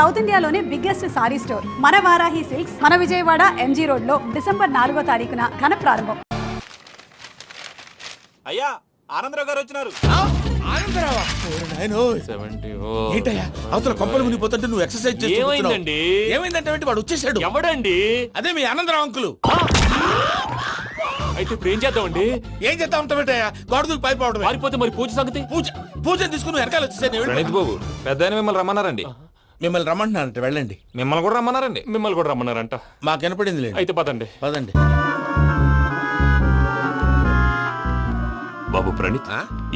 South ఇండియాలోనే biggest sorry store మన Varahi silks మన విజయవాడ ఎంజీ రోడ్ లో డిసెంబర్ 4వ తారీఖున ఘన ప్రారంభం. అయ్యా ఆనందరావు గారు వచ్చినారు. ఏంటయ్యా అవతల కొంపలు మునిగిపోతుంటే నువ్వు ఎక్సర్సైజ్ చేస్తున్నావు? ఏమైందంటే వాడు వచ్చేసాడు. ఎవడండి? అదే మీ ఆనందరావు అంకులు. అయితే ఇప్పుడు ఏం చేద్దామండి? ఏం చేస్తా ఉంటావేటయ్యా? గొడవకు పైపోవడం. పారిపోతే మరి పూజ సంగతి? పూజ తీసుకుని వెనకాల వచ్చేసాను. ప్రణీత్ బాబు పెద్ద మిమ్మల్ని రమ్మన్నారండి. మిమ్మల్ని రమ్మంటున్నారంట, వెళ్ళండి. మిమ్మల్ని కూడా రమ్మన్నారండి. మిమ్మల్ని కూడా రమ్మన్నారంట. మాకు వినపడింది లేదు. అయితే పదండి. పదండి. బాబు ప్రణీత్,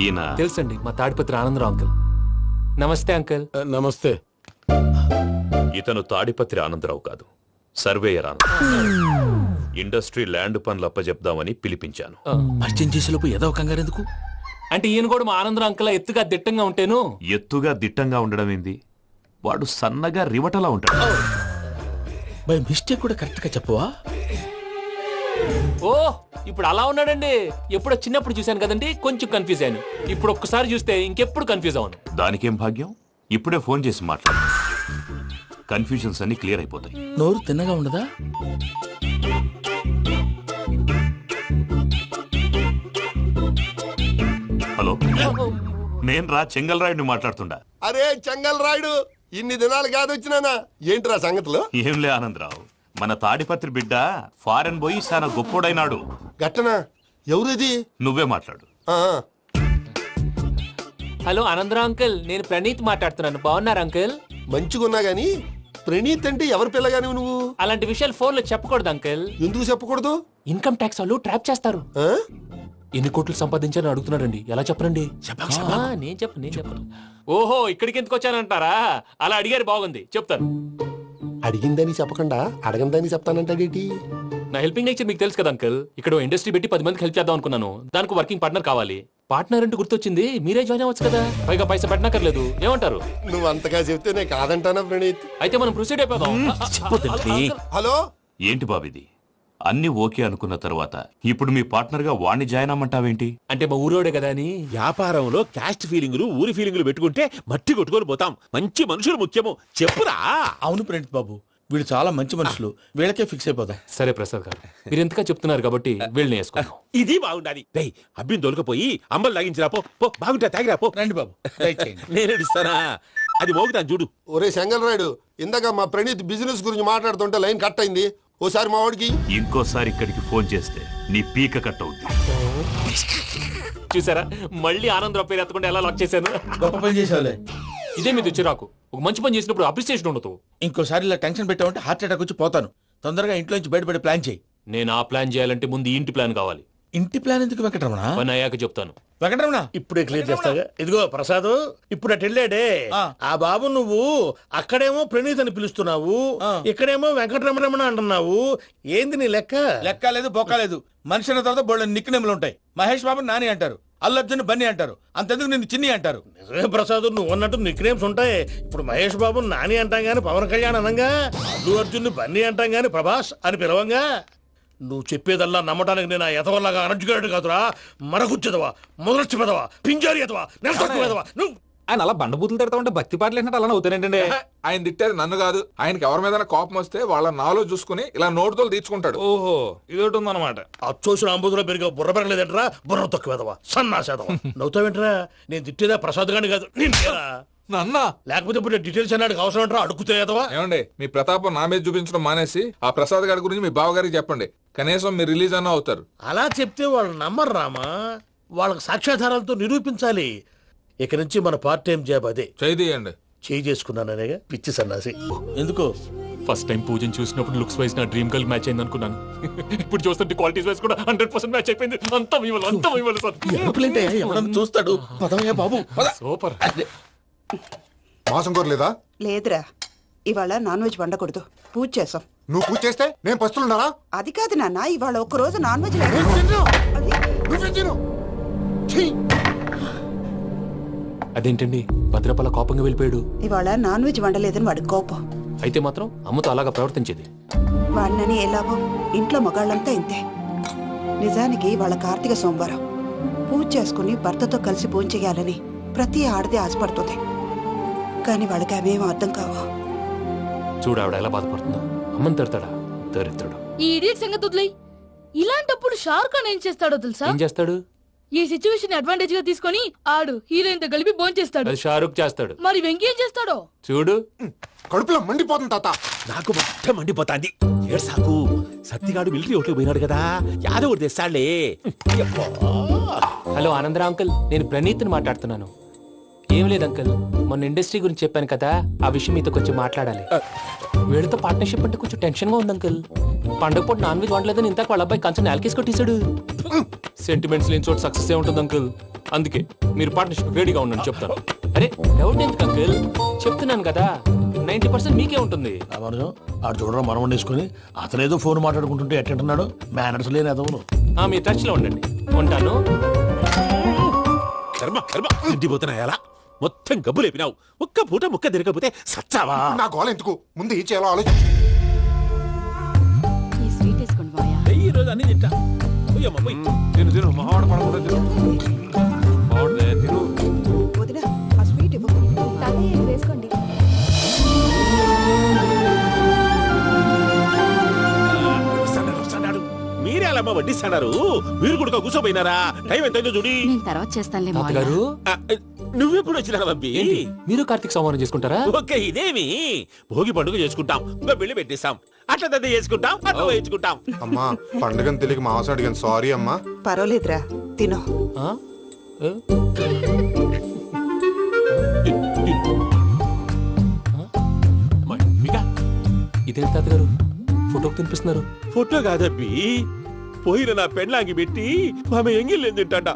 ఈయన తెలుసండి, మా తాడిపత్రి ఆనందరావు అంకుల్. నమస్తే అంకుల్. నమస్తే. ఇతను తాడిపత్రి ఆనందరావు కాదు, సర్వేయర్ ఆనందరావు. ఇండస్ట్రీ ల్యాండ్ పనులు అప్పజెప్దామని పిలిపించాను. పరిచయం చేసేలోపు ఏదో కంగారు ఎందుకు? అంటే ఈయన కూడా మా ఆనందరావు అంకుల్ ఎత్తుగా దిట్టంగా ఉంటాను. ఎత్తుగా దిట్టంగా ఉండడం ఏంది? వాడు సన్నగా రివటలా ఉంటాడు. బై మిస్టేక్ కూడా కరెక్ట్ గా చెప్పవా? ఓ ఇప్పుడు అలా ఉన్నాడండి. ఎప్పుడో చిన్నప్పుడు చూశాను కదండి, కొంచెం కన్ఫ్యూజ్ అయ్యాను. ఇప్పుడు ఒక్కసారి చూస్తే ఇంకెప్పుడు కన్ఫ్యూజ్ అవును. దానికేం భాగ్యం, ఇప్పుడే ఫోన్ చేసి మాట్లాడు. కన్ఫ్యూజన్స్ అన్ని క్లియర్ అయిపోతాయి. నోరు తిన్నగా ఉండదా? హలో, నేను చెంగల్ రాయుడిని మాట్లాడుతుండా. అరే చెంగల్ రాయుడు, ఇన్ని దినాలు కాదు వచ్చినానా? ఏంట్రా సంగతులు? ఏంలే ఆనందరావు, మన తాడిపత్రి బిడ్డ ఫారెన్ పోయి చాలా గొప్పోడైనాడు. గట్టనా? ఎవరిది? నువ్వే మాట్లాడు. హలో ఆనందరావు అంకుల్, నేను ప్రణీత్ మాట్లాడుతున్నాను. బాగున్నారు అంకుల్? మంచిగున్నా గాని ప్రణీత్ అంటే ఎవరి పిల్లగాని నువ్వు? అలాంటి విషయాలు ఫోన్ లో చెప్పకూడదు అంకుల్. ఎందుకు చెప్పకూడదు? ఇన్కమ్ ట్యాక్స్ వాళ్ళు ట్రాప్ చేస్తారు. ఆ? ఎన్ని కోట్లు సంపాదించాలని అడుగుతున్నారండి. ఎలా చెప్పరండి? నేను చెప్పను. ఓహో, ఇక్కడికి ఎందుకు వచ్చానంటారా? అలా అడిగారు, బాగుంది, చెప్తాను. అడిగిందని చెప్పకుండా అడగందని చెప్తానంటాడేటి? నా హెల్పింగ్ నేచర్ మీకు తెలుసు కదా అంకుల్. ఇక్కడ ఇండస్ట్రీ పెట్టి 10 మందికి హెల్ప్ చేద్దాం అనుకున్నాను. దానికి వర్కింగ్ పార్ట్నర్ కావాలి. పార్ట్నర్ అంటే గుర్తొచ్చింది, మీరే జాయిన్ అవ్వచ్చు కదా. పైగా పైసా పెట్టనక్కర్లేదు. ఏమంటారు? నువ్వు అంతగా చెప్తే నేను కాదంటానా ప్రణీత్? అయితే మనం ప్రొసీడ్ అయిపోదాం. హలో, ఏంటి బాబిది? అన్ని ఓకే అనుకున్న తర్వాత ఇప్పుడు మీ పార్ట్నర్ గా వాణ్ణి జాయిన్ అమ్మంటావేంటి? అంటే మా ఊరోడే కదా అని. వ్యాపారంలో క్యాస్ట్ ఫీలింగులు, ఊరి ఫీలింగులు పెట్టుకుంటే మట్టి కొట్టుకొని పోతాం. మంచి మనుషులు ముఖ్యము. చెప్పురా. అవును ప్రణీత్ బాబు, వీళ్ళు చాలా మంచి మనుషులు. వీళ్ళకే ఫిక్స్ అయిపోదాం. సరే ప్రసాద్ గారు, మీరు ఎంతగా చెప్తున్నారు కాబట్టి వీళ్ళని వేసుకుందాం. ఇది బాగుండాలి. డై అబ్బిని దొలకపోయి అంబలు లాగించిరా పో. పో బాగుంటా, తాగిరా పో. రండి బాబు, దయచేయండి. నేను ఇస్తానా? అది మోగుతాను చూడు. ఒరే చెంగల్ రాయుడు, ఇందాక మా ప్రణీత్ బిజినెస్ గురించి మాట్లాడుతుంటే లైన్ కట్ అయింది. ఓసారి మా వాడికి ఇంకోసారి ఇక్కడికి ఫోన్ చేస్తే నీ పీక కట్ అవుద్ది. చూసారా, మళ్ళీ ఆనందరావు పేరు ఎత్తకుండా ఎలా లాక్ చేశాను. గొప్ప పని చేసేవాళ్ళే. ఇదే మీద చిరాకు. ఒక మంచి పని చేసినప్పుడు అప్రిసియేషన్ ఉండదు. ఇంకోసారి ఇలా టెన్షన్ పెట్టామంటే హార్ట్ అటాక్ వచ్చి పోతాను. తొందరగా ఇంట్లో నుంచి బయటపడే ప్లాన్ చేయి. నేను ఆ ప్లాన్ చేయాలంటే ముందు ఈ ఇంటి ప్లాన్ కావాలి. ఇంటి ప్లాన్ ఎందుకు వెంకటరమణ? పని అయ్యాక చెప్తాను. వెంకటరమణ ఇప్పుడే క్లియర్ చేస్తాగా. ఇదిగో ప్రసాద్, ఇప్పుడు అటు వెళ్ళాడే ఆ బాబు, నువ్వు అక్కడేమో ప్రణీత్ అని పిలుస్తున్నావు, ఇక్కడేమో వెంకటరమణ అంటున్నావు. ఏంది నీ లెక్క? లెక్క లేదు, బొక్క లేదు. మనిషి అన్న తర్వాత బోళ్ళ నిక్నెములు ఉంటాయి. మహేష్ బాబు నాని అంటారు, అల్లు అర్జున్ బన్నీ అంటారు, అంతెందుకు నిన్ను చిన్ని అంటారు. నిజమే ప్రసాద్, నువ్వు అన్నట్టు నిక్ నేమ్స్ ఉంటాయి. ఇప్పుడు మహేష్ బాబు నాని అంటాం గాని పవన్ కళ్యాణ్ అనంగా, అల్లు అర్జున్ బన్నీ అంటాం గాని ప్రభాస్ అని పిలవంగా. నువ్వు చెప్పేదల్లా నమ్మటానికి నేను ఎతవల్లాగా అనర్జుకేటెడ్ కాదురా. మరగుచ్చదవా, మొదలచ్చి పెదవా, పింజారి ఎదవా, నెలసొక్కుదవా నువ్వు. ఆయన అలా బండబూతులు తిడతా ఉంటే భక్తి పాటలు ఏంటంటే అలా అవుతానంటే. ఆయన తిట్టేది నన్ను కాదు, ఆయనకి ఎవరి మీద కోపం వస్తే వాళ్ళ నాలో చూసుకుని ఇలా నోటుతో తీర్చుకుంటాడు. ఓహో, ఇదొకటి ఉందన్నమాట. అచ్చోసిన అంబుధులో పెరిగా బుర్ర పెరగలేదంటరా, బుర్ర తొక్కువేదవా, సన్నాసేదవా. నవ్వుతావేంటరా? నేను తిట్టేదా ప్రసాద్ గాని కాదు, నిన్నేరా. నన్నా లేకపోతే ఇప్పుడు డీటెయిల్స్ అన్నాడు అవసరం అంటారా? అడుగుతాయేదవా? ఏమండి, మీ ప్రతాపం నా మీద చూపించడం మానేసి ఆ ప్రసాద్ గారి గురించి మీ బావగారికి చెప్పండి. కనీసం మీరు రిలీజ్ అన్న అవుతారు. అలా చెప్తే వాళ్ళు నమ్మరు రామా. వాళ్ళకి సాక్ష్యాధారాలతో నిరూపించాలి. ఇక నుంచి మన పార్ట్ టైం జాబ్ అదే. చేయండి. చేయి చేసుకున్నాననేగా పిచ్చి సన్నాసి. ఎందుకు? ఫస్ట్ టైం పూజను చూసినప్పుడు లుక్స్ వైజ్ నా డ్రీమ్ గర్ల్ మ్యాచ్ అయింది అనుకున్నాను. ఇప్పుడు చూస్తుంటే క్వాలిటీస్ వైజ్ కూడా 100% మ్యాచ్ అయిపోయింది. అంతా ఇవ్వాలి సార్. ఎవడన్నా చూస్తాడు. పదవయ్యా బాబు, సూపర్. మాసం కోరలేదా? లేదురా, ఇవాళ నాన్ వెజ్ వండకూడదు. పూజ చేసాం. నువ్వు పూజ చేస్తే నేను పస్తులున్నారా? అది కాదు నాన్న, ఇవాళ ఒక్క రోజు నాన్ వెజ్ లేదు. అదేంటండి, భద్రపల కోపంగా వెళ్ళిపోయాడు. ఇవాళ నాన్ వెజ్ వండలేదని వాడి కోపం. అయితే మాత్రం అమ్మతో అలాగా ప్రవర్తించేది. వాడినని ఎలాగో ఇంట్లో మగాళ్ళంతా ఇంతే. నిజానికి వాళ్ళ కార్తీక సోమవారం పూజ చేసుకుని భర్తతో కలిసి పూజ చేయాలని ప్రతి ఆడది ఆశపడుతుంది. కానీ వాళ్ళకి అవేమో అర్థం కావు. చూడు ఆవిడ ఎలా బాధపడుతుందో. అమ్మని తిడతాడా దరిద్రుడు. ఈ ఇడియట్ సంగతి వదిలేయ్. ఇలాంటప్పుడు షారుఖ్ ఖాన్ ఏం చేస్తాడో తెలుసా? ఏం చేస్తాడు? ఈ సిచ్యువేషన్ అడ్వాంటేజ్ గా తీసుకొని ఆడు హీరోయిన్ తో కలిపి బోన్ చేస్తాడు. అది షారుఖ్ చేస్తాడు. మరి వెంకీ ఏం చేస్తాడో చూడు. కడుపులో మండిపోతుంది తాత. నాకు మొత్తం మండిపోతాంది. ఏడు సాకు సత్తిగాడు మిలిటరీ ఓట్లకు పోయినాడు కదా, యాదవ్ ఒకటి తెస్తాడులే. హలో ఆనందరా అంకుల్, నేను ప్రణీత్ని మాట్లాడుతున్నాను. ఏం లేదు అంకుల్, మొన్న ఇండస్ట్రీ గురించి చెప్పాను కదా, ఆ విషయం మీతో కొంచెం మాట్లాడాలి. వీళ్ళతో పార్ట్నర్షిప్ అంటే కొంచెం టెన్షన్ గా ఉంది అంకుల్. పండగ పూట నాన్ వెజ్ వండలేదని ఇంతకు వాళ్ళ అబ్బాయి కంచెం నేలకేసి కొట్టేశాడు. సెంటిమెంట్స్ లేని చోట సక్సెస్ ఏ ఉంటుంది అంకుల్. అందుకే మీరు పార్ట్నర్షిప్ రెడీగా ఉండండి చెప్తాను. అరే డౌట్ ఎందుకు అంకుల్, చెప్తున్నాను కదా 90% మీకే ఉంటుంది. రామానుజం ఆడు చూడడం మనం వండేసుకొని అతనేదో ఫోన్ మాట్లాడుకుంటుంటే ఎట్టంటున్నాడు. మేనర్స్ లేని అదవును. మీ టచ్ లో ఉండండి. ఉంటాను. కర్మ కర్మ మండిపోతున్నాయలా. మొత్తం గబ్బు లేపినావు. ఒక్క పూట ముక్క తిరగకపోతే సచ్చావా? నా గోల ఎందుకు, ముందు ఈ చేయాలో ఆలోచించు. ఈ స్వీట్ వేసుకోండి బాయా. ఈ రోజు అన్ని తింటా. పోయమ్మ పోయి. తిను తిను మావాడ పడకుండా తిను. మావాడలే తిను. వదిన ఆ స్వీట్ ఇవ్వకు. వేసుకోండి. వస్తాడు. మీరే అలా వడ్డిస్తాడారు. మీరు కూడా కూర్చోపోయినారా? టైం ఎంతైందో చూడి. నేను తర్వాత చేస్తానులే తాతగారు, నువ్వెప్పుడు వచ్చినా అబ్బి? మీరు కార్తీక్ సంహారం చేసుకుంటారా? ఓకే, ఇదేమి భోగి పండుగ చేసుకుంటాం, ఇంకా పెళ్లి పెట్టేస్తాం, అట్లా దద్ద చేసుకుంటాం, అట్లా వేయించుకుంటాం. అమ్మా పండుగని తెలియక మాంసం అడిగాను, సారీ అమ్మా. పర్వాలేదురా తినో. ఆ? ఏ? ఇదేంటి తాతగారు ఫోటోకి తినిపిస్తున్నారు? ఫోటో కాదబ్బి, పోయిన నా పెళ్ళాంగి పెట్టి ఆమె ఎంగిల్లేం తింటాడ.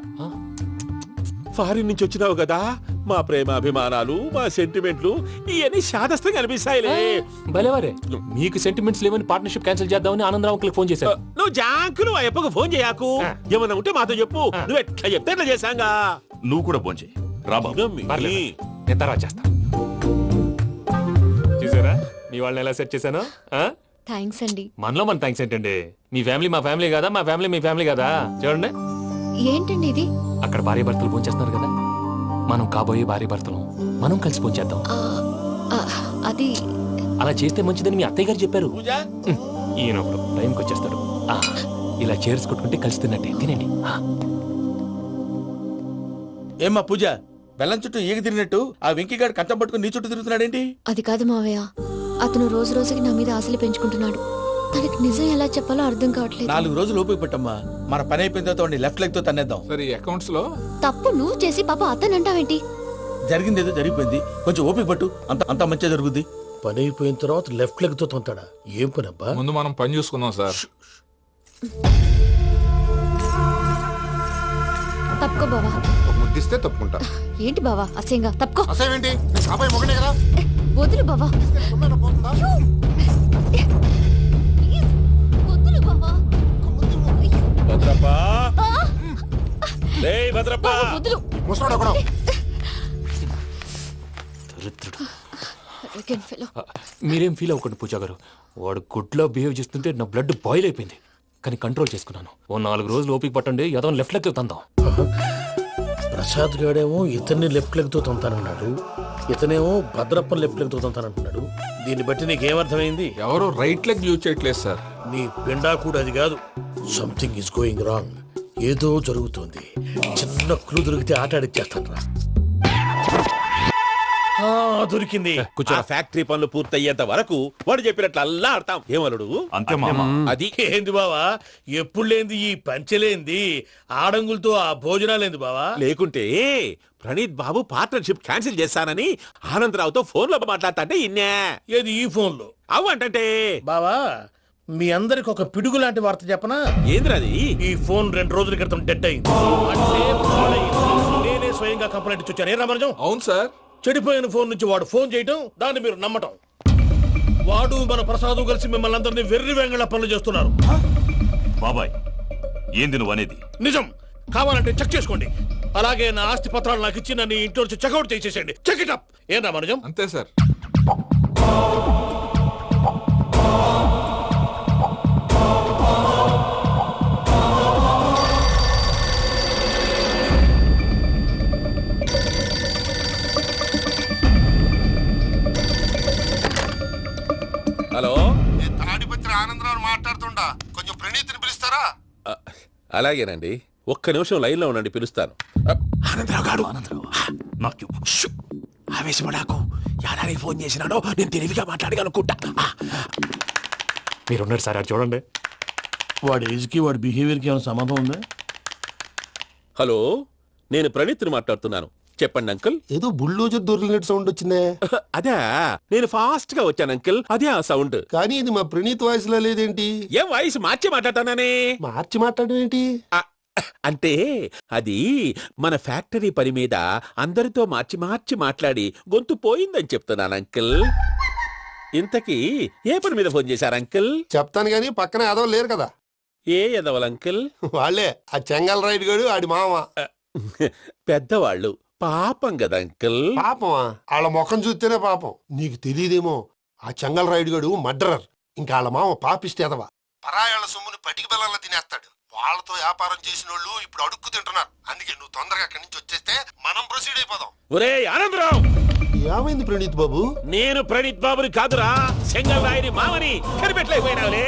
ఫారిన్ నుంచి వచ్చినావు కదా, మా ప్రేమ అభిమానాలు, మా సెంటిమెంట్లు ఇవన్నీ శాదస్తంగా అనిపిస్తాయిలే. భలేవారే, మీకు సెంటిమెంట్స్ లేవని పార్ట్నర్షిప్ క్యాన్సిల్ చేద్దామని ఆనందరావు అంకుల్ ఫోన్ చేశారు. నువ్వు జాంకులు ఆ అప్పకు ఫోన్ చేయకు. ఏమన్నా ఉంటే మాతో చెప్పు. నువ్వు ఎట్లా చెప్తే ఎట్లా చేశాంగా. నువ్వు కూడా భోంచేయి. రా బాబు. పర్లేదు, నేను తర్వాత చేస్తా. చూసారా మీ వాళ్ళని ఎలా సెట్ చేశాను? థ్యాంక్స్ అండి. మనలో మన థ్యాంక్స్ ఏంటండి? మీ ఫ్యామిలీ మా ఫ్యామిలీ కదా, మా ఫ్యామిలీ మీ ఫ్యామిలీ కదా. చూడండి, ఏంటండి ఇది? అక్కడ భార్య భర్తలు భోంచేస్తున్నారు కదా, మనం కాబోయే భార్య భర్తలు మనం కలిసి భోంచేద్దాం. అది అలా చేస్తే మంచిదని మీ అత్తయ్య గారు చెప్పారు. పూజ ఈయన ఒకడు టైంకి వచ్చేస్తాడు. ఇలా చేర్స్ కొట్టుకుంటే కలిసి తిన్నట్టే తినండి. ఏమ్మా పూజ, బెల్లం చుట్టూ ఈగ తిరిగినట్టు ఆ వెంకీగాడు కంచం పట్టుకుని నీ చుట్టూ తిరుగుతున్నాడేంటి? అది కాదు మావయ్య, అతను రోజు రోజుకి నా మీద ఆశలు పెంచుకుంటున్నాడు. తనకి నిజం ఎలా చెప్పాలో అర్థం కావట్లేదు. 4 రోజులు ఓపిక పట్టమ్మా, మన పని అయిపోయిన తర్వాత లెఫ్ట్ లెగ్ తో తన్నేద్దాం. సరే అకౌంట్స్ లో తప్పు నువ్వు చేసి పాప అతను అంటావేంటి? జరిగింది ఏదో జరిగిపోయింది, కొంచెం ఓపిక పట్టు, అంత మంచిగా జరుగుద్ది. పని అయిపోయిన తర్వాత లెఫ్ట్ లెగ్ తో తొంతాడా? ఏం పని అబ్బా? ముందు మనం పని చూసుకుందాం సార్. తప్పుకో బావా. ఒక ముద్దిస్తే తప్పుకుంటా. ఏంటి బావా అసహ్యంగా? తప్పుకో. అసేమేంటి, నీ కాబోయే మొగనే కదా. వదులు బావా. సొమ్మేనా పోతుందా? వదులు బావా. భద్రప్పా, లేయ్ భద్రప్పా. వదులు. ముసలోడు ఒకడు. దరిద్రుడు. Arrogant fellow. మీరేం ఫీల్ అవ్వకండి పూజా గారు, వాడు గుడ్లో బిహేవ్ చేస్తుంటే నా బ్లడ్ బాయిల్ అయిపోయింది. కానీ కంట్రోల్ చేసుకున్నాను. ఓ 4 రోజులు ఓపిక పట్టండి, ఏదో లెఫ్ట్ లెగ్ తందాం. ప్రసాద్ గాడేమో ఇతన్ని లెఫ్ట్ లెగ్ తో తొంతానన్నాడు, ఇతనేమో భద్రప్పని లెఫ్ట్ లెగ్ తో తొంతానంటున్నాడు. దీన్ని బట్టి నీకేమర్థమైంది? ఎవరు రైట్ లెగ్ యూజ్ చేయట్లేదు సార్. నీ పిండా కూడా అది కాదు. Something is going wrong. ఏదో జరుగుతోంది. చిన్న క్లూ దొరికితే ఆట ఆడిచ్చేస్తాను రా. దొరికింది. ఆ ఫ్యాక్టరీ పనులు పూర్తయ్యేంత వరకు వాడు చెప్పినట్లు అల్లా ఆడతాం. ఏమలుడు? అంతే మామ. అది ఏంది బావా, ఎప్పుడు లేంది ఈ పంచలేంది, ఆడంగులతో ఆ భోజనాలేంది బావా? లేకుంటే ప్రణీత్ బాబు పార్ట్నర్షిప్ క్యాన్సిల్ చేస్తానని ఆనందరావుతో ఫోన్ లో మాట్లాడతా ఇన్నే. ఏది ఈ ఫోన్ లో? అవు అంటే బావా, మీ అందరికి ఒక పిడుగు లాంటి వార్త చెప్పనా? ఏంద్రది? ఈ ఫోన్ 2 రోజుల క్రితం డెడ్ అయింది. అంటే పాడైంది. నేనే స్వయంగా కంప్లైంట్ ఇచ్చాను. ఏ రామరాజం? అవును సార్. చెడిపోయిన ఫోన్ నుంచి వాడు ఫోన్ చేయటం, దాన్ని మీరు నమ్మటం. వాడు మన ప్రసాదు కలిసి మిమ్మల్ని అందరినీ వెర్రి వెంగళ పనులు చేస్తున్నారు. బాబాయ్, ఏంది నువ్వు అనేది? నిజం. కావాలంటే చెక్ చేసుకోండి. అలాగే నా ఆస్తి పత్రాలు నాకు ఇచ్చి నన్ను ఇంట్లో నుంచి చెక్అౌట్ చేసేసండి. Check it up. ఏం రామరాజం? అంతే సార్. హలో, నేను తాడిపత్రి ఆనందరావు మాట్లాడుతుండా, కొంచెం ప్రణీతిని పిలుస్తారా? అలాగేనండి, ఒక్క నిమిషం లైన్ లో ఉండండి, పిలుస్తాను. ఆనందరావు గాడు ఆవేశపడాకు. యాదానికి ఫోన్ చేసినాడో నేను తెలివిగా మాట్లాడగలనుకుంటా. మీరున్నారు సార్, అది చూడండి. వాడి ఏజ్కి వాడి బిహేవియర్కి ఏమైనా సంబంధం ఉందా? హలో, నేను ప్రణీత్ని మాట్లాడుతున్నాను. చెప్పండి అంకుల్. ఏదో బుల్డోజర్ దొరికినట్టు సౌండ్ వచ్చిందే. అదే, నేను ఫాస్ట్ గా వచ్చాను అంకుల్, అదే ఆ సౌండ్. కానీ ఇది మా ప్రణీత్ వాయిస్ లో లేదేంటి? ఏం వాయిస్ మార్చి మాట్లాడతాననే? మార్చి మాట్లాడడం ఏంటి? అంటే అది మన ఫ్యాక్టరీ పని మీద అందరితో మార్చి మార్చి మాట్లాడి గొంతు పోయిందని చెప్తున్నాను అంకుల్. ఇంతకీ ఏ పని మీద ఫోన్ చేశారు అంకుల్? చెప్తాను గానీ పక్కన ఏదో లేరు కదా. ఏ ఎదవలు అంకుల్? వాళ్ళే, ఆ చెంగల్ రైడ్ గడు ఆడి మామ. పెద్దవాళ్ళు, పాపం కదా అంకుల్. పాపమా? వాళ్ళ ముఖం చూస్తేనే పాపం. నీకు తెలియదేమో, ఆ చెంగల్ రైడ్ గడు మర్డరర్. ఇంకా వాళ్ళ మామ పాపిస్తే ఎదవా. పరాయాళ్ళ సొమ్ముని పటికి బెల్లంలో తినేస్తాడు. వాళ్ళతో వ్యాపారం చేసిన వాళ్ళు ఇప్పుడు అడుక్కు తింటున్నారు. అందుకే నువ్వు తొందరగా అక్కడి నుంచి వచ్చేస్తే మనం ప్రొసీడ్ అయిపోదాం. ఒరే ఆనందరావు! ఏమైంది ప్రణీత్ బాబు? నేను ప్రణీత్ బాబుని కాదురా, సెంగల్ రాయని మామని. కనిపెట్టలేకపోయినావులే.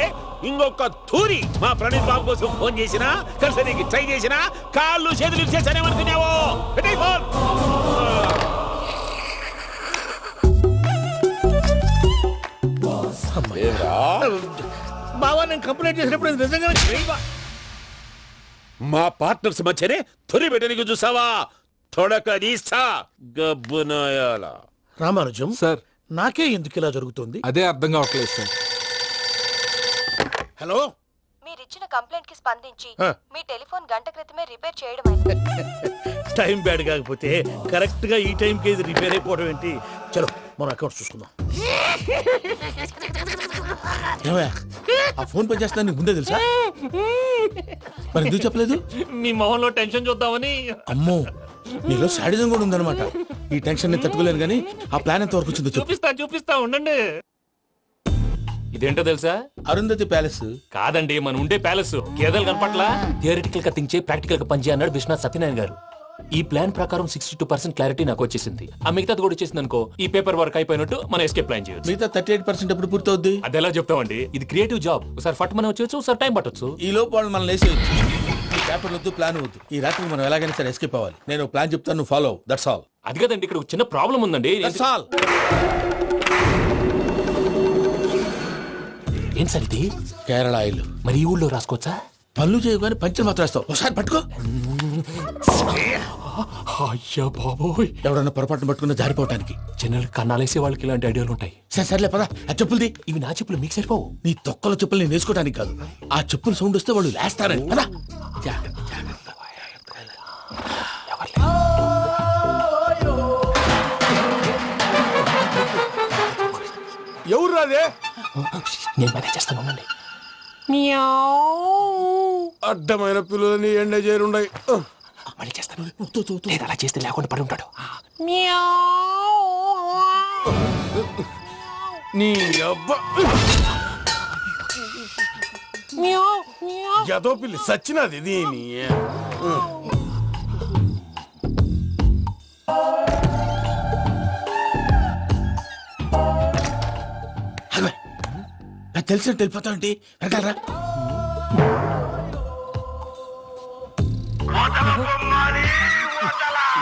ఇంకొక తూరి మా ప్రణీత్ బాబు కోసం ఫోన్ చేసినా, కలిసి నీకు ట్రై చేసినా, కాళ్ళు చేతులు ఇచ్చేసానేమనుకున్నావు. పెట్టే ఫోన్. బావా, నేను కంప్లైంట్ చేసినప్పుడు నిజంగా మా పార్ట్నర్స్ మధ్యనే తొలి పెట్టడానికి చూసావా? తొడక నీస్తా గబ్బునాయాల. రామానుజం సార్, నాకే ఎందుకు ఇలా జరుగుతుంది? అదే అర్థం కావట్లేదు సార్. హలో, మీరిచ్చిన కంప్లైంట్ కి స్పందించి ఆ. మీ టెలిఫోన్ గంట క్రితమే రిపేర్ చేయడం టైం బ్యాడ్ కాకపోతే కరెక్ట్ గా ఈ టైంకి ఇది రిపేర్ అయిపోవడం ఏంటి? చలో మన అకౌంట్ చూసుకుందాం. ఏమయ్య, ఆ ఫోన్ పని చేస్తున్నా నీకు ముందే తెలుసా? మరి ఎందుకు చెప్పలేదు? మీ మొహంలో టెన్షన్ చూద్దామని. అమ్మో, నీలో శాడిజం కూడా ఉందన్నమాట. ఈ టెన్షన్ నేను తట్టుకోలేను కానీ ఆ ప్లాన్ ఎంత వరకు వచ్చిందో చెప్పు. చూపిస్తా ఉండండి. ఇదేంటో తెలుసా? అరుంధతి ప్యాలెస్ కాదండి, మన ఉండే ప్యాలెస్. గేదెలు కనపట్లా? థియరిటికల్ గా థింక్ చేయి, ప్రాక్టికల్ గా పనిచేయ అన్నాడు విశ్వనాథ్ సత్యనారాయణ గారు. ఈ ప్లాన్ ప్రకారం 62% క్లారిటీ నాకు వచ్చేసింది. ఆ మిగతాది కూడా వచ్చేసింది అనుకో, ఈ పేపర్ వర్క్ అయిపోయినట్టు మనం ఎస్కేప్ ప్లాన్ చేయొచ్చు. మిగతా 38% ఎప్పుడు పూర్తవుద్ది? అది ఎలా చెప్తామండి? ఇది క్రియేటివ్ జాబ్. ఒకసారి ఫట్ మనం వచ్చేయచ్చు, ఒకసారి టైం పట్టొచ్చు. ఈ లోపు వాళ్ళు మనం లేసేయచ్చు. ఈ పేపర్ వద్దు, ప్లాన్ వద్దు. ఈ రాత్రికి మనం ఎలాగైనా సరే ఎస్కేప్ అవ్వాలి. నేను ప్లాన్ చెప్తాను, నువ్వు ఫాలో. That's all. అది కదండి, ఇక్కడ ఒక చిన్న ప్రాబ్లం ఉందండి. That's all. ఏం సార్ ఇది? కేరళ ఆయిల్. మరి ఈ ఊళ్ళో రాసుకోవచ్చా? పళ్ళు చేయగానే పంచలు మాత్రం వేస్తావు. ఒకసారి పట్టుకో. అయ్యా బాబోయ్, ఎవడన్నా పొరపాటున పట్టుకున్న జారిపోవటానికి. జనరల్ కన్నాలేసే వాళ్ళకి ఇలాంటి ఐడియాలు ఉంటాయి. సర్లే పదా, ఆ చెప్పులది. ఇవి నా చెప్పులు, మీకు సరిపోవు. నీ తొక్కల చెప్పులు నేను వేసుకోవడానికి కాదు, ఆ చెప్పులు సౌండ్ వస్తే వాళ్ళు లేస్తారని. పదా. ఎవరు రాదే? నేను పని చేస్తాను, ఉండండి. అడ్డమైన పిల్లలని ఎండ చేరుండయి. మళ్ళీ చేస్తాను. లేదు, అలా చేస్తే లేకుండా పడి ఉంటాడు. నీ అబ్బా ఎదో పిల్లి సచ్చినది దీని. తెలిసినట్టు వెళ్ళిపోతావంటి, వెనకాలరా.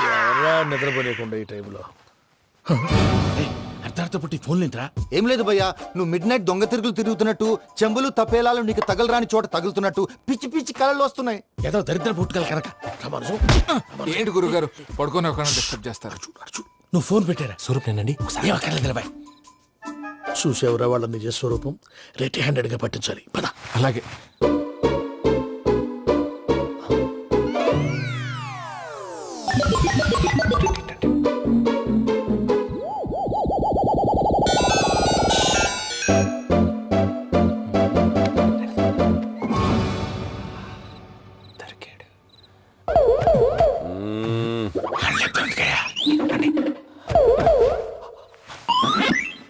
ఎవరా నిద్రపోలేకుండా ఈ టైంలో? అర్ధార్థ పుట్టి ఫోన్ లేంట్రా? ఏం లేదు భయ్యా, నువ్వు మిడ్ నైట్ దొంగ తిరుగులు తిరుగుతున్నట్టు, చెంబులు తపేలాలు నీకు తగలరాని చోట తగులుతున్నట్టు పిచ్చి పిచ్చి కళలు వస్తున్నాయి. ఏదో దరిద్ర పుట్టుకల కనుక. ఏంటి గురుగారు పడుకొని ఒక డిస్టర్బ్ చేస్తారు? నువ్వు ఫోన్ పెట్టారా? స్వరూప్ నేనండి. నిలబాయ్. చూసేవరా వాళ్ళ నిజ స్వరూపం. రెట్టి హ్యాండెడ్ గా పట్టించాలి. పద. అలాగే.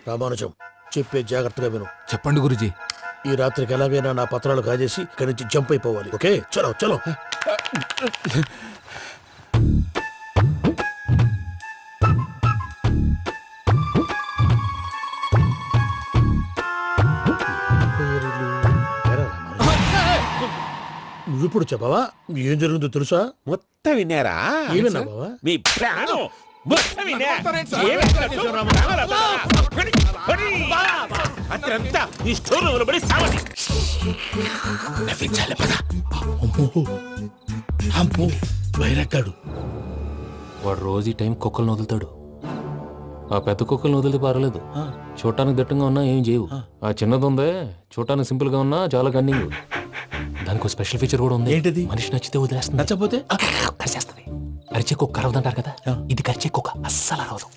రామానుజం, చెప్పే జాగ్రత్తగా విను. చెప్పండి గురుజీ. ఈ రాత్రికి ఎలాగైనా నా పత్రాలు కాజేసి ఇక్కడి నుంచి జంప్ అయిపోవాలి. ఓకే, చలో చలో. నువ్విప్పుడు చెప్పవా ఏం జరుగుతుందో తెలుసా? మొత్తం విన్నారా? ఏమన్నా బావా? మీ ప్రాణం మొత్తం విన్నా? అత్రంతా ఈ స్టోర్ రూమ్ లో పడి సావండి. నవ్వించాలి పద. అమ్మో బయరక్కాడు. వాడు రోజు ఈ టైం కుక్కలను వదులుతాడు. ఆ పెద్ద కుక్కలను వదిలితే పర్లేదు, చూడటానికి దట్టంగా ఉన్నా ఏం చేయవు. ఆ చిన్నది ఉందే చూడటానికి సింపుల్ గా ఉన్నా చాలా కన్నింగ్. దానికి ఒక స్పెషల్ ఫీచర్ కూడా ఉంది. ఏంటిది? మనిషి నచ్చితే వదిలేస్తుంది, నచ్చపోతే కరిచేస్తుంది. అరిచే కుక్క అరవదంటారు కదా, ఇది కరిచే కుక్క అస్సలు అరవదు.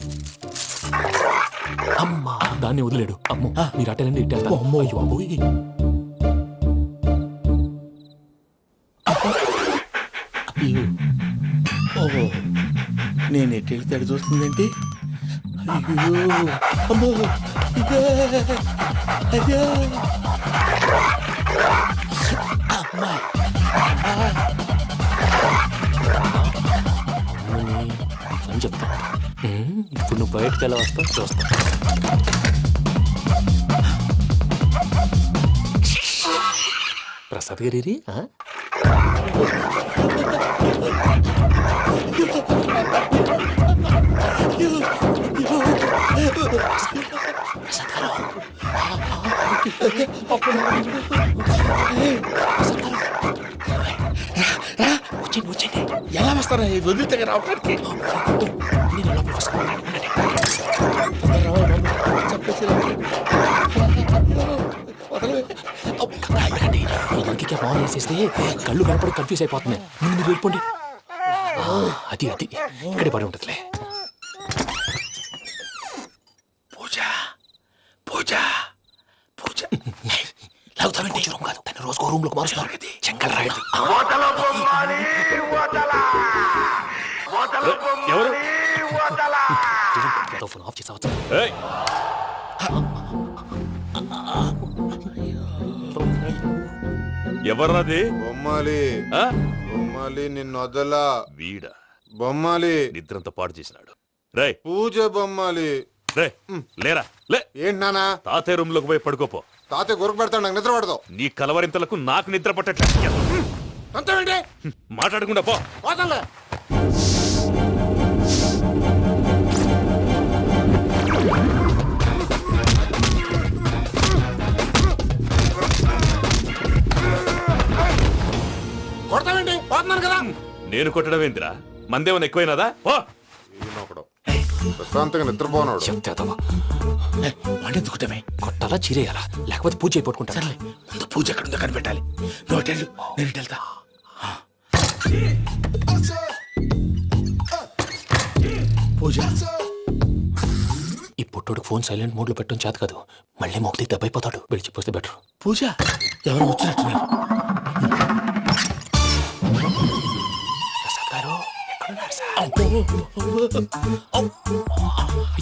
అమ్మా దాన్ని వదిలేడు. అమ్మో మీరు అటెండి ఇట్టే. అమ్మో అయ్యో అబ్బోయ్. ఓహో నేను ఎటు వెళ్తే అటు చూస్తుందేంటి? అయ్యో అమ్మో అయ్యో అమ్మా అని చెప్తా. ఇప్పుడు నువ్వు బయటకు ఎలా వస్తావు చూస్తా. ప్రసాద్ గారి వచ్చేయండి. ఎలా వస్తారా వదిలితే రావడానికి? ఇంకే బాగా వేసేస్తే కళ్ళు కనపడి కన్ఫ్యూజ్ అయిపోతున్నాయి. మీరు వెళ్ళిపోండి. అది అది ఇక్కడే పడి ఉంటుందిలే. పూజ పూజ పూజ లాగుతామంటే రూమ్ కాదు, తను రోజుకో రూమ్ లోకి మారుస్తున్నారు. చెంగల్ రాయడు. ఎవరు? ఫోన్ ఆఫ్ చేసావచ్చు. ఎవర్రాది? బొమ్మాలి ఆ? బొమ్మాలి నిన్ను వదలా. వీడ బొమ్మాలి నిద్రంతా పాడు చేసినాడు. రే పూజ బొమ్మాలి. రే లేరా లే. ఏంటి నానా? తాతయ్య రూమ్ లోకి పోయి పడుకోపో. తాతయ్య గొరకు పెడతాడు, నాకు నిద్ర పడతావు. నీ కలవరింతలకు నాకు నిద్ర పట్టట్లేదు. అంతేంటి? మాట్లాడకుండా పో. పోతాలే. కొడతావేంటి? పోతున్నాను కదా. నేను కొట్టడం ఏంటిరా? మందేమన్నా ఎక్కువైనదా? ఓ ప్రశాంతంగా నిద్రపోనాడు. చెప్తావా వండెందుకుంటామే? కొట్టాలా చీరేయాలా లేకపోతే పూజ అయిపోట్టుకుంటా. సర్లే ముందు పూజ ఎక్కడుందో కనిపెట్టాలి. నువ్వు వెళ్ళు, నేను ఇటు వెళ్తా. పూజ ఈ పుట్టుడికి ఫోన్ సైలెంట్ మోడ్ లో పెట్టడం చేత కాదు, మళ్ళీ మొక్కి దెబ్బైపోతాడు. విడిచిపోతే బెటర్. పూజ ఎవరు వచ్చినట్టున్నారు? ప్రసాద్ గారు ఎక్కడున్నారు సార్?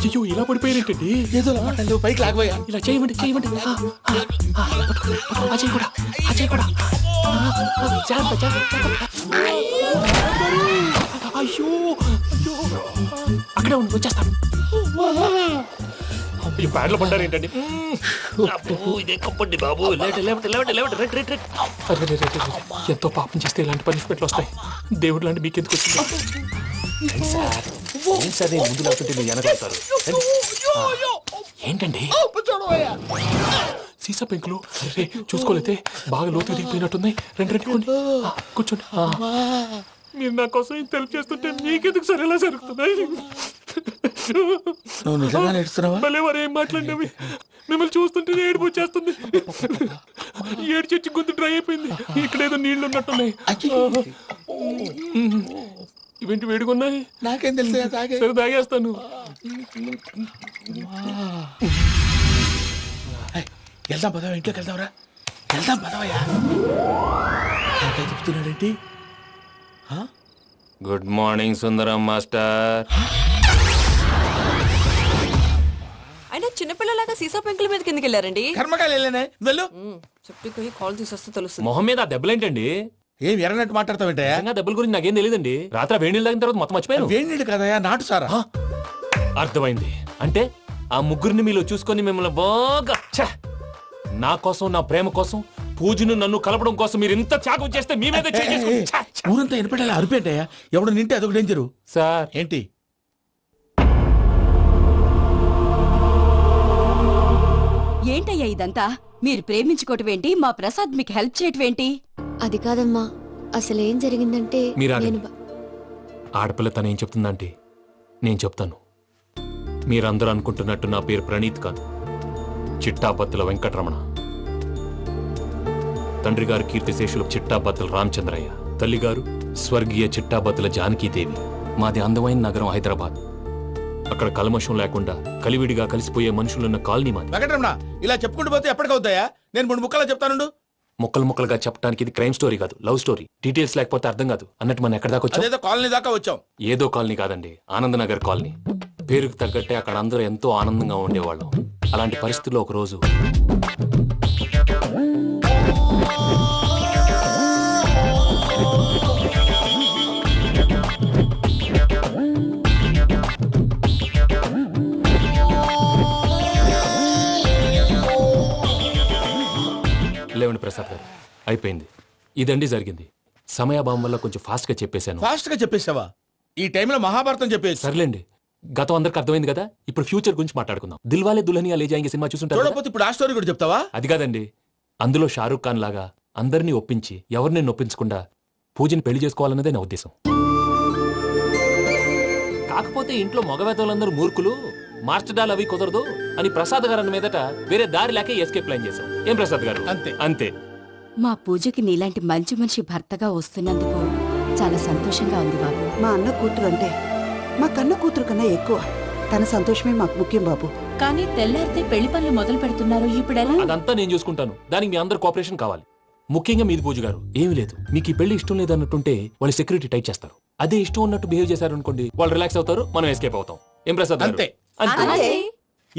అయ్యో ఇలా పడిపోయినట్టండి. ఏదో మాటలు పైకి లాగబోయా. ఇలా చేయమండి చేయమండి. అజయ్ కూడా అజయ్ కూడా. జాగ్రత్త జాగ్రత్త. అయ్యో అయ్యో అక్కడే ఉండి వచ్చేస్తాను. ఈ బ్యాగ్ లో పడ్డారు ఏంటండి? ఇదే కప్పండి బాబు. ఎంతో పాపం చేస్తే ఇలాంటి పనిష్మెంట్లు వస్తాయి. దేవుడు లాంటి మీకెందుకు వచ్చింది? సార్ నేను ముందు లేకుంటే మీరు వెనకాడతారు. ఏంటండి సీసా పెంకులు? అరే చూసుకోలేతే బాగా లోతు దిగిపోయినట్టున్నాయి. రెండు రెండు కూర్చోండి. మీరు నా కోసం ఇంత హెల్ప్ చేస్తుంటే మీకెందుకు సరే ఎలా జరుగుతున్నాయి? నువ్వు నిజంగా నేర్చుతున్నావా? మళ్ళీ వారు ఏం మాట్లాడినవి మిమ్మల్ని చూస్తుంటే ఏడుపు వచ్చేస్తుంది. ఏడు చెట్టు గొంతు డ్రై అయిపోయింది. ఇక్కడ ఏదో నీళ్లు ఉన్నట్టున్నాయి. ఇవేంటి వేడుకున్నాయి? నాకేం తెలుసు, సరే తాగేస్తాను. వెళ్దాం పదవా, ఇంట్లోకి వెళ్దాంరా. వెళ్దాం పదవయ్యా. నాకై చెప్తున్నాడేంటి? గుడ్ మార్నింగ్ సుందరం మాస్టర్. అయినా చిన్నపిల్లలాగా సీసా పెంకుల మీద కిందకి వెళ్ళారండి. కర్మకాయలు వెళ్ళానే. వెళ్ళు. చెట్టుకి కాల్ తీసేస్తే తెలుస్తుంది. మొహం మీద ఆ దెబ్బలేంటండి? ఏం ఎర్రనట్టు మాట్లాడతావేంటయా? దెబ్బల గురించి నాకేం తెలియదండి. రాత్రి వేడి నీళ్ళు తాగిన తర్వాత మొత్తం మర్చిపోయాను. వేడి నీళ్ళు కదయా, నాటు సారా. అర్థమైంది. అంటే ఆ ముగ్గురిని మీలో చూసుకొని మిమ్మల్ని బాగా నా కోసం నా ప్రేమ కోసం పూజను నన్ను కలపడం కోసం మీరు ఇంత త్యాగం చేస్తే మీ మీద ఊరంతా వినపడేలా అరిపేంటయ్యా, ఎవడు నింటే అదొక డేంజరు. సార్ ఏంటి? ఏంటయ్యా ఇదంతా? మీరు ప్రేమించుకోవటం ఏంటి? మా ప్రసాద్ మీకు హెల్ప్ చేయటం ఏంటి? అది కాదమ్మా, అసలు ఏం జరిగిందంటే మీరు నేను ఆగండి. ఆడపిల్ల తనేం చెప్తుందంటే నేను చెప్తాను. మీరందరూ అనుకుంటున్నట్టు నా పేరు ప్రణీత్ కాదు, చిట్టాబత్తుల వెంకటరమణ. తండ్రి గారు కీర్తిశేషులు చిట్టాబత్తుల రామచంద్రయ్య, తల్లిగారు స్వర్గీయ చిట్టాబత్తుల జానకీదేవి. మాది అందమైన నగరం హైదరాబాద్. అక్కడ కల్మషం లేకుండా కలివిడిగా కలిసిపోయే మనుషులున్న కాలనీ మాది. వెంకటరమణ, ఇలా చెప్పుకుంటూ పోతే ఎప్పటికవుతాయా? నేను 3 ముక్కలా చెప్తానుండు. ముక్కలు ముక్కలుగా చెప్పడానికి ఇది క్రైమ్ స్టోరీ కాదు, లవ్ స్టోరీ. డీటెయిల్స్ లేకపోతే అర్థం కాదు. అన్నట్టు మనం ఎక్కడ దాకా వచ్చాం? అదేదో కాలనీ దాకా వచ్చాం. ఏదో కాలనీ కాదండి, ఆనందనగర్ కాలనీ. పేరుకు తగ్గట్టే అక్కడ అందరూ ఎంతో ఆనందంగా ఉండేవాళ్ళం. అలాంటి పరిస్థితుల్లో ఒక రోజు లేవండి ప్రసాద్ గారు, అయిపోయింది. ఇదండి జరిగింది. సమయాభావం వల్ల కొంచెం ఫాస్ట్ గా చెప్పేశాను. ఫాస్ట్ గా చెప్పేసావా? ఈ టైంలో మహాభారతం చెప్పేసి. సర్లేండి, గతం అందరికి అర్థమైంది కదా. ఇప్పుడు ఫ్యూచర్ గురించి మాట్లాడుకుందాం. దిల్వాలే దుల్హనియా లే జాయేంగే సినిమా చూసుంటారు కదా? చూడకపోతే ఇప్పుడు ఆ స్టోరీ కూడా చెప్తావా? అది కాదండి, అందులో షారూఖ్ ఖాన్ లాగా అందరినీ ఒప్పించి ఎవరిని నొప్పించకుండా పూజని పెళ్లి చేసుకోవాలన్నదే నా ఉద్దేశం. కాకపోతే ఇంట్లో మగవేతలందరూ మూర్ఖులు, మార్చడాలు అవి కుదరదు అని ప్రసాద్ గారు అన్న మీదట వేరే దారి లేక ఎస్కేప్ ప్లాన్ చేశాం. ఏం ప్రసాద్ గారు? అంతే అంతే. మా పూజకి నీలాంటి మంచి మనిషి భర్తగా వస్తున్నందుకు చాలా సంతోషంగా ఉంది బాబు. మా అన్న కూతురు అంటే మా కన్న కూతురు కన్నా ఎక్కువ. తన సంతోషమే మాకు ముఖ్యం బాబు. కానీ తెల్లారితే పెళ్లి పనులు మొదలు పెడుతున్నారు, ఇప్పుడెలా? అదంతా నేను చూసుకుంటాను. దానికి మీ అందరు కోఆపరేషన్ కావాలి. ముఖ్యంగా మీది పూజ గారు. ఏమీ లేదు, మీకు ఈ పెళ్లి ఇష్టం లేదన్నట్టుంటే వాళ్ళు సెక్యూరిటీ టైట్ చేస్తారు. అదే ఇష్టం ఉన్నట్టు బిహేవ్ చేశారు అనుకోండి, వాళ్ళు రిలాక్స్ అవుతారు, మనం ఎస్కేప్ అవుతాం. ఏం ప్రసాద్ గారు? అంతే. అంతే.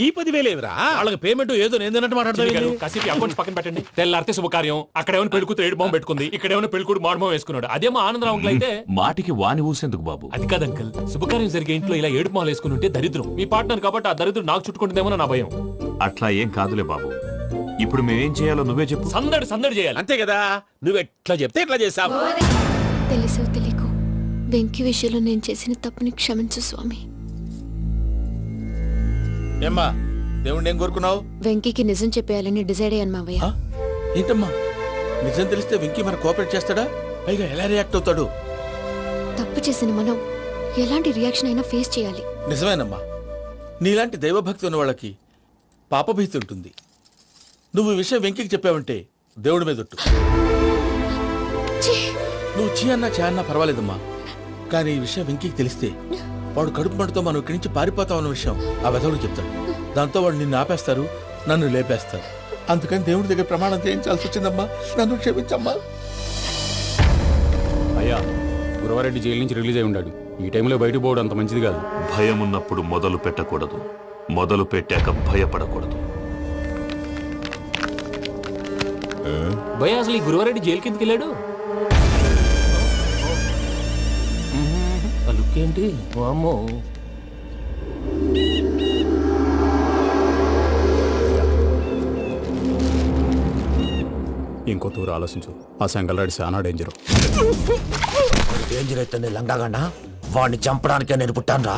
ఈ 10,000 ఏమిరా? వాళ్ళకి పేమెంట్ ఏదో నేందన్నట్టు మాట్లాడతాను. కాసేపు అకౌంట్స్ పక్కన పెట్టండి. తెల్లారితే శుభకార్యం. అక్కడేమైనా పెళ్లికూతురు ఏడు బాంబు పెట్టుకుంది, ఇక్కడేమైనా పెళ్లికూడు మాడు బాంబు వేసుకున్నాడు. అదేమో ఆనందరావు అంకుల్ అయితే మాటికి వాని ఊసేందుకు బాబు? అది కాదు అంకుల్, శుభకార్యం జరిగే ఇంట్లో ఇలా ఏడు మాలు వేసుకుని ఉంటే దరిద్రం. మీ పార్ట్నర్ కాబట్టి ఆ దరిద్రం నాకు చుట్టుకుంటుందేమో నా భయం. అట్లా ఏం కాదులే బాబు. ఇప్పుడు మేమేం చేయాలో నువ్వే చెప్పు. సందడి సందడి చేయాలి. అంతే కదా, నువ్వు ఎట్లా చెప్తే ఎట్లా చేసావు. తెలుసో తెలియకో వెంకీ విషయంలో నేను చేసిన తప్పుని క్షమించు స్వామి. ఏమ్మా, దేవుణ్ణి ఏం కోరుకున్నావు? వెంకీకి నిజం చెప్పేయాలని డిసైడ్ అయ్యాను మావయ్య. ఏంటమ్మా, నిజం తెలిస్తే వెంకీ మన కోఆపరేట్ చేస్తాడా? పైగా ఎలా రియాక్ట్ అవుతాడు? తప్పు చేసిన మనం ఎలాంటి రియాక్షన్ అయినా ఫేస్ చేయాలి. నిజమేనమ్మా, నీలాంటి దైవభక్తి ఉన్న వాళ్ళకి పాపభీతి ఉంటుంది. నువ్వు ఈ విషయం వెంకీకి చెప్పావంటే దేవుడి మీద ఒట్టు. నువ్వు చీ అన్నా చే అన్నా పర్వాలేదమ్మా, కానీ ఈ విషయం వెంకీకి తెలిస్తే వాడు కడుపు మంటతో మనం ఇక్కడి నుంచి పారిపోతామన్న విషయం ఆ వెధవుడు చెప్తాడు. దాంతో వాడు నిన్ను ఆపేస్తారు, నన్ను లేపేస్తారు. అందుకని దేవుడి దగ్గర ప్రమాణం చేయించాల్సి వచ్చిందమ్మా. నన్ను క్షమించమ్మా. అయ్యా, గురవారెడ్డి జైలు నుంచి రిలీజ్ అయి ఉన్నాడు. ఈ టైంలో బయటకు పోవడం అంత మంచిది కాదు. భయం ఉన్నప్పుడు మొదలు పెట్టకూడదు, మొదలు పెట్టాక భయపడకూడదు. భయ అసలు ఈ గురువారెడ్డి జైలు కిందకి వెళ్ళాడు. ఆ లుక్ ఏంటి? అమ్మో, ఇంకో తూరు ఆలోచించు. ఆ సంగల్రాడి చాలా డేంజర్. డేంజర్ అయితే లంగాగండా వాడిని చంపడానికే నేను పుట్టానురా.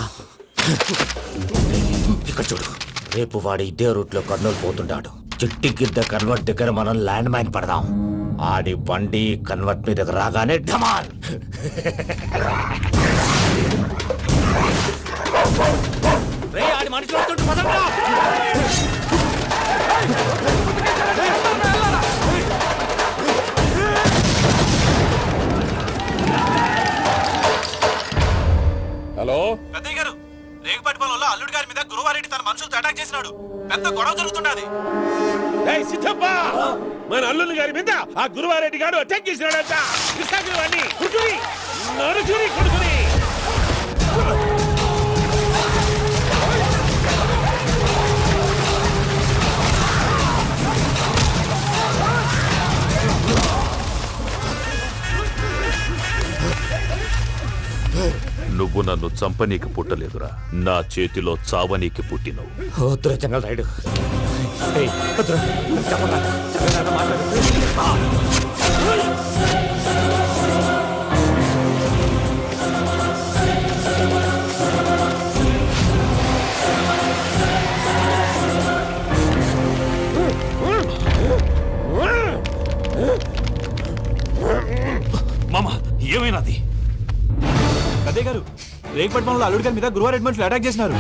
ఇక్కడ చూడు, రేపు వాడు ఇదే రూట్ లో కర్నూలు పోతుంటాడు. చిట్టి గిద్ద కన్వర్ట్ దగ్గర మనం ల్యాండ్ మైన్ పడదాం. ఆడి బండి కన్వర్ట్ మీద రాగానే ఢమాల్. ఆడి మనుషులు వస్తుంటే పదండ్రా. హలో పెద్దయ్య గారు, రేగుపాటి పొలంలో అల్లుడి గారి మీద గురువారెడ్డి తన మనుషులతో అటాక్ చేసినాడు. పెద్ద గొడవ జరుగుతున్నది. సిద్ధప్ప, మన అల్లుని గారి మీద ఆ గురువారెడ్డి గారు అటాక్ చేసినాడంట. కృష్ణాగిరి కుడుకుని నరుచుని కొడుకుని. నువ్వు నువ్వు నన్ను చంపనీకి పుట్టలేదురా, నా చేతిలో చావనీకి పుట్టినవు. వద్దురా చెంగల్ రాయుడు. మామ ఏమైనాది? అదే గారు, రేగపట్నంలో అల్లుడి గారి మీద గురువారెడ్డి మనుషులు అటాక్ చేసినారు.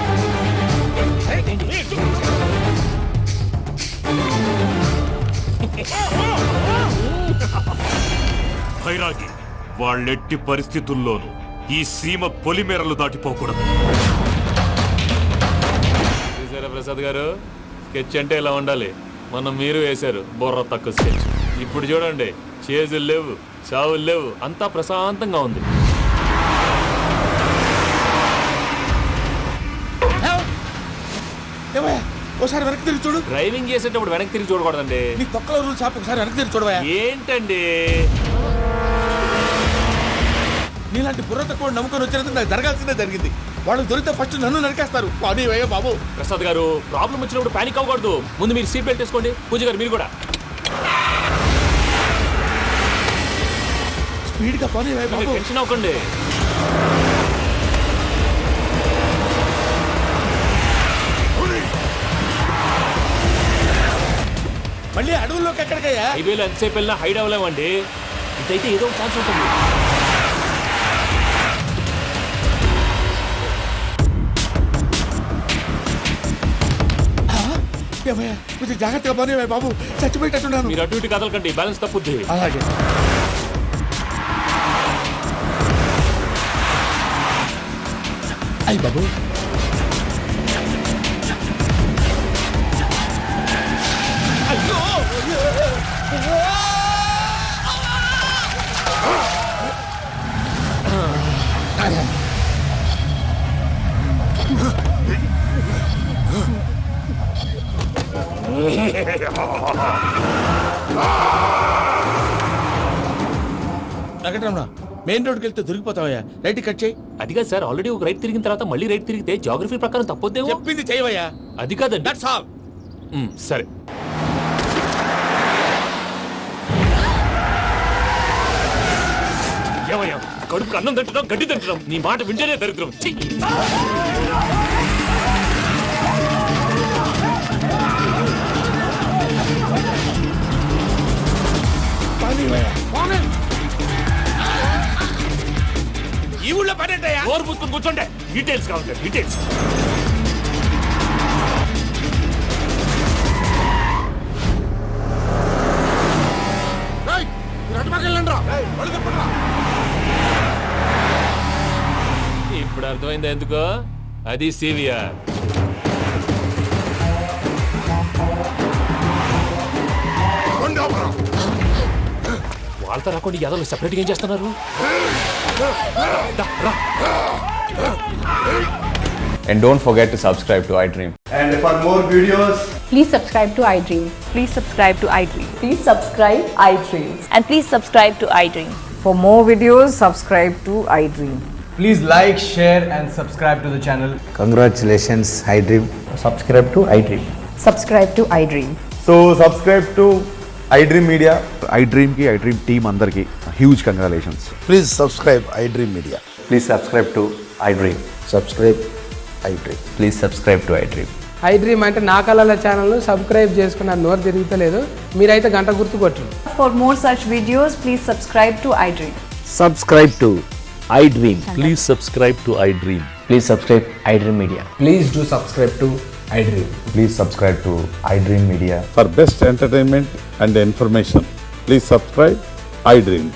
భైరాగి, వాళ్ళెట్టి పరిస్థితుల్లోనూ ఈ సీమ పొలిమేరలు దాటిపోకూడదు. చూసారా ప్రసాద్ గారు, స్కెచ్ అంటే ఇలా ఉండాలి. మనం మీరు వేశారు బుర్ర తక్కువ స్కెచ్. ఇప్పుడు చూడండి, చేజులు లేవు, చావులు లేవు, అంతా ప్రశాంతంగా ఉంది. ఒకసారి వెనక్కి తిరిగి చూడు. డ్రైవింగ్ చేసేటప్పుడు వెనక్కి తిరిగి చూడకూడదండి. నీ తొక్కల రూల్స్ ఆపి ఒకసారి వెనక్కి తిరిగి చూడవా. ఏంటండి నీలాంటి బుర్ర తక్కువ నమ్ముకొని వచ్చినందుకు నాకు జరగాల్సిందే జరిగింది. వాళ్ళు దొరికితే ఫస్ట్ నన్ను నరికేస్తారు. కానీ వయ్యా బాబు. ప్రసాద్ గారు, ప్రాబ్లం వచ్చినప్పుడు పానిక్ అవ్వకూడదు. ముందు మీరు సీట్ బెల్ట్ వేసుకోండి. పూజ గారు మీరు కూడా స్పీడ్గా పని టెన్షన్ అవ్వకండి. మళ్ళీ అడవుల్లోకి ఎక్కడికయ్యా? హైవేలో ఎంతసేపు వెళ్ళినా హైడ్ అవ్వలేమండి. ఇదైతే ఏదో ఒక ఛాన్స్ ఉంటుంది. కొంచెం జాగ్రత్తగా పని బాబు, చచ్చిపోయేటట్టున్నాను. మీరు అటు ఇటు కదలకండి, బ్యాలెన్స్ తప్పుద్ది. అలాగే. అయ్యి బాబు, వెంకటరమణ, మెయిన్ రోడ్కి వెళ్తే దొరికిపోతావయ్యా. రైట్ కట్ చేయి. అది కాదు సార్, ఆల్రెడీ ఒక రైట్ తిరిగిన తర్వాత మళ్ళీ రైట్ తిరిగితే జాగ్రఫీ ప్రకారం తప్పొద్దేమో. చెప్పింది చేయవయ్యా. అది కాదండి. That's all. సరే. ఏమయ్యా, కడుపుకి అన్నం తింటున్నాం, గడ్డి తింటున్నాం. నీ మాట వింటేనే దరిద్రం. ఈ ఊళ్ళో పని ఏంటయ్యా? ఓరు పుస్తకం కూర్చోండి. డీటెయిల్స్ కావాలి, డీటెయిల్స్. ఇప్పుడు అర్థమైంది ఎందుకో. అది సివిఆర్. వాళ్ళతో రాకుండా యాదవ్ సెపరేట్గా ఏం చేస్తున్నారు? And don't forget to subscribe to iDream. And for more videos, please subscribe to iDream. Please subscribe to iDream. Please subscribe iDream. And please subscribe to iDream. For more videos, subscribe to iDream. please like, share and subscribe to the channel. Congratulations, iDream. Subscribe to iDream. Subscribe to iDream. So subscribe to iDream Media. iDream ki iDream team andarki huge congratulations. Please subscribe iDream Media. Please subscribe to iDream. Subscribe iDream. Please subscribe to iDream. iDream అంటే నా కళల ఛానల్ను subscribe చేసుకున్న నోరు తిరుగుతలేదు. మీరైతే గంట గుర్తు కొట్టండి. For more such videos, please subscribe to iDream. Subscribe to iDream. Please subscribe to iDream. Please subscribe iDream Media. Please do subscribe to iDream. Please subscribe to iDream Media. For best entertainment and information, please subscribe iDream.